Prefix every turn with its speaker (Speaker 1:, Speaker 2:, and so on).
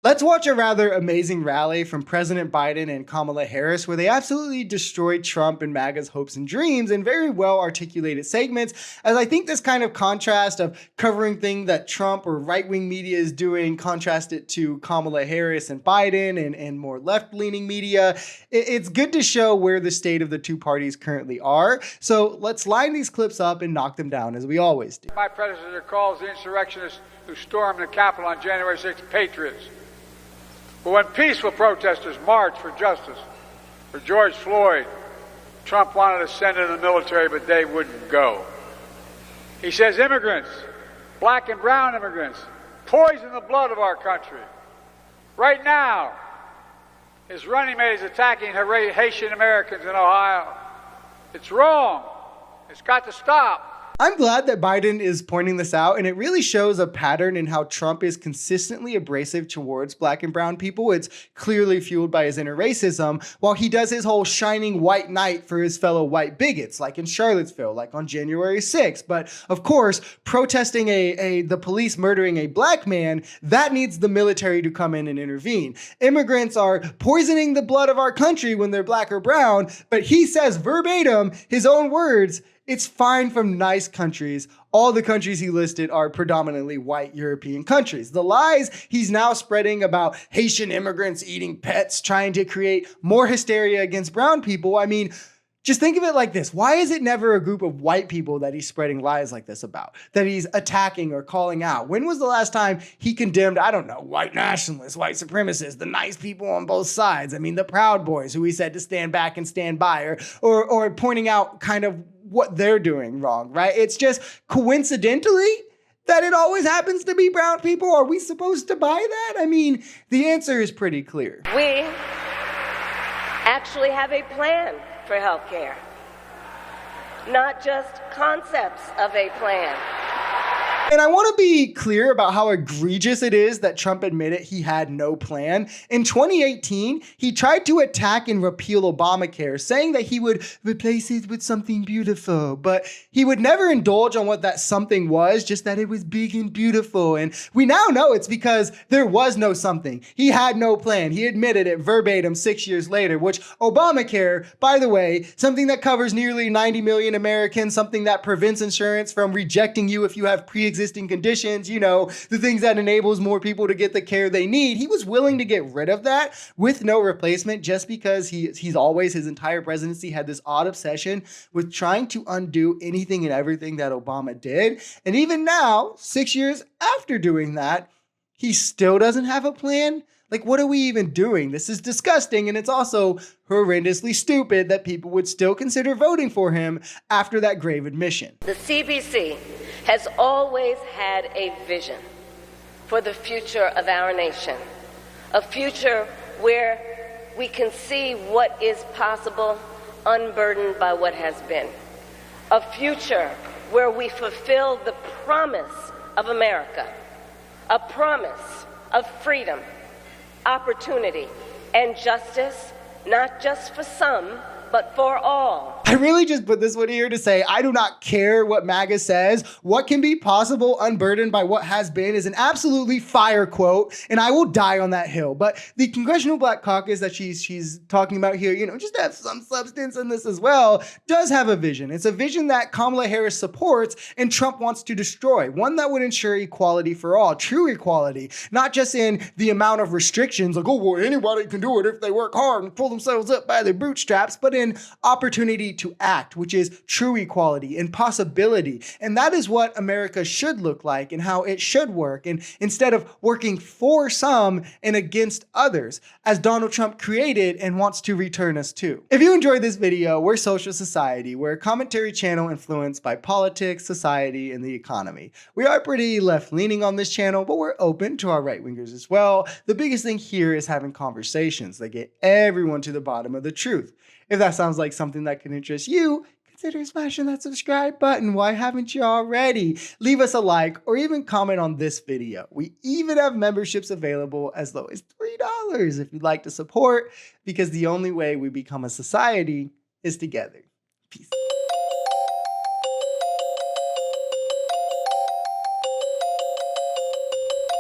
Speaker 1: Let's watch a rather amazing rally from President Biden and Kamala Harris where they absolutely destroyed Trump and MAGA's hopes and dreams in very well articulated segments, as I think this kind of contrast of covering things that Trump or right-wing media is doing, contrast it to Kamala Harris and Biden and more left-leaning media. It's good to show where the state of the two parties currently are. So let's line these clips up and knock them down as we always do.
Speaker 2: My predecessor calls the insurrectionists who stormed the Capitol on January 6th patriots. But when peaceful protesters marched for justice for George Floyd, Trump wanted to send in the military, but they wouldn't go. He says immigrants, black and brown immigrants, poison the blood of our country. Right now, his running mate is attacking Haitian Americans in Ohio. It's wrong. It's got to stop.
Speaker 1: I'm glad that Biden is pointing this out, and it really shows a pattern in how Trump is consistently abrasive towards black and brown people. It's clearly fueled by his inner racism, while he does his whole shining white knight for his fellow white bigots, like in Charlottesville, like on January 6th. But of course, protesting the police murdering a black man, that needs the military to come in and intervene. Immigrants are poisoning the blood of our country when they're black or brown, but he says verbatim, his own words, it's fine from nice countries. All the countries he listed are predominantly white European countries. The lies he's now spreading about Haitian immigrants eating pets, trying to create more hysteria against brown people. I mean, just think of it like this. Why is it never a group of white people that he's spreading lies like this about, that he's attacking or calling out? When was the last time he condemned, I don't know, white nationalists, white supremacists, the nice people on both sides? I mean, the Proud Boys, who he said to stand back and stand by, or pointing out kind of what they're doing wrong, right? It's just coincidentally that it always happens to be brown people. Are we supposed to buy that? I mean, the answer is pretty clear.
Speaker 3: We actually have a plan for health care, not just concepts of a plan.
Speaker 1: And I want to be clear about how egregious it is that Trump admitted he had no plan. In 2018, he tried to attack and repeal Obamacare, saying that he would replace it with something beautiful, but he would never indulge on what that something was, just that it was big and beautiful. And we now know it's because there was no something. He had no plan. He admitted it verbatim 6 years later, which Obamacare, by the way, something that covers nearly 90 million Americans, something that prevents insurance from rejecting you if you have pre-existing conditions, you know, the things that enables more people to get the care they need. He was willing to get rid of that with no replacement just because he's always, his entire presidency had this odd obsession with trying to undo anything and everything that Obama did. And even now, 6 years after doing that, he still doesn't have a plan. Like, what are we even doing? This is disgusting, and it's also horrendously stupid that people would still consider voting for him after that grave admission.
Speaker 3: The CBC has always had a vision for the future of our nation, a future where we can see what is possible unburdened by what has been, a future where we fulfill the promise of America, a promise of freedom, opportunity, and justice, not just for some, but for all.
Speaker 1: I really just put this one here to say, I do not care what MAGA says. What can be possible unburdened by what has been is an absolutely fire quote, and I will die on that hill. But the Congressional Black Caucus that she's talking about here, you know, just to have some substance in this as well, does have a vision. It's a vision that Kamala Harris supports and Trump wants to destroy. One that would ensure equality for all, true equality, not just in the amount of restrictions, like, oh, well, anybody can do it if they work hard and pull themselves up by their bootstraps, but in opportunity to act, which is true equality and possibility. And that is what America should look like and how it should work. And instead of working for some and against others, as Donald Trump created and wants to return us to. If you enjoyed this video, we're Social Society. We're a commentary channel influenced by politics, society, and the economy. We are pretty left-leaning on this channel, but we're open to our right-wingers as well. The biggest thing here is having conversations that get everyone to the bottom of the truth. If that sounds like something that can interest you, consider smashing that subscribe button. Why haven't you already? Leave us a like or even comment on this video. We even have memberships available as low as $3 if you'd like to support, because the only way we become a society is together. Peace.